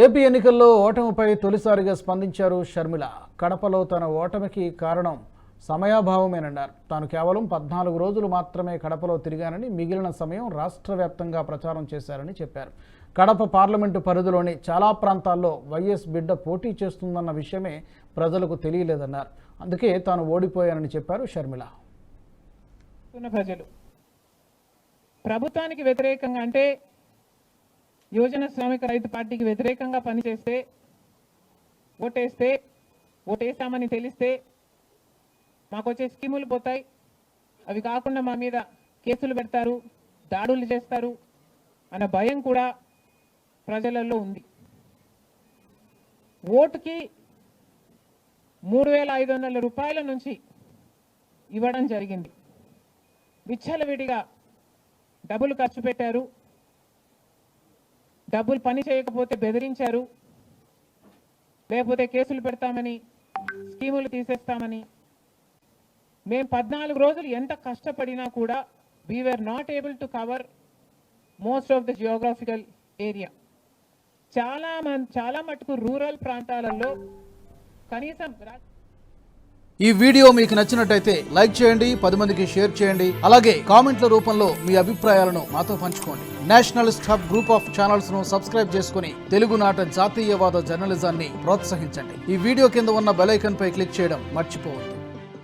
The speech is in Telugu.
ఏపీ ఎన్నికల్లో ఓటమిపై తొలిసారిగా స్పందించారు షర్మిల. కడపలో తన ఓటమికి కారణం సమయాభావమేనన్నారు. తాను కేవలం 14 రోజులు మాత్రమే కడపలో తిరిగానని, మిగిలిన సమయం రాష్ట్ర వ్యాప్తంగా ప్రచారం చేశారని చెప్పారు. కడప పార్లమెంటు పరిధిలోని చాలా ప్రాంతాల్లో వైఎస్ బిడ్డ పోటీ చేస్తుందన్న విషయమే ప్రజలకు తెలియలేదన్నారు. అందుకే తాను ఓడిపోయానని చెప్పారు షర్మిల. ప్రజలు ప్రభుత్వానికి వ్యతిరేకంగా అంటే యువజన శ్రామిక రైతు పార్టీకి వ్యతిరేకంగా పనిచేస్తే ఓటేస్తామని తెలిస్తే మాకు వచ్చే స్కీములు పోతాయి, అవి కాకుండా మా మీద కేసులు పెడతారు, దాడులు చేస్తారు అన్న భయం కూడా ప్రజలలో ఉంది. ఓటుకి 3,500 రూపాయల నుంచి ఇవ్వడం జరిగింది. విచ్చలవిడిగా డబ్బులు ఖర్చు పెట్టారు, డబ్బులు పని చేయకపోతే బెదిరించారు, లేకపోతే కేసులు పెడతామని, స్కీములు తీసేస్తామని. మేము 14 రోజులు ఎంత కష్టపడినా కూడా we were not able to cover most of the geographical area. చాలా మటుకు రూరల్ ప్రాంతాలలో కనీసం. ఈ వీడియో మీకు నచ్చినట్టయితే లైక్ చేయండి, 10 మందికి షేర్ చేయండి. అలాగే కామెంట్ల రూపంలో మీ అభిప్రాయాలను మాతో పంచుకోండి. Nationalist hub group of channels ను సబ్స్క్రైబ్ చేసుకుని తెలుగునాట జాతీయవాద జర్నలిజాన్ని ప్రోత్సహించండి. ఈ వీడియో కింద ఉన్న బెల్ ఐకాన్ పై క్లిక్ చేయడం మర్చిపోవద్దు.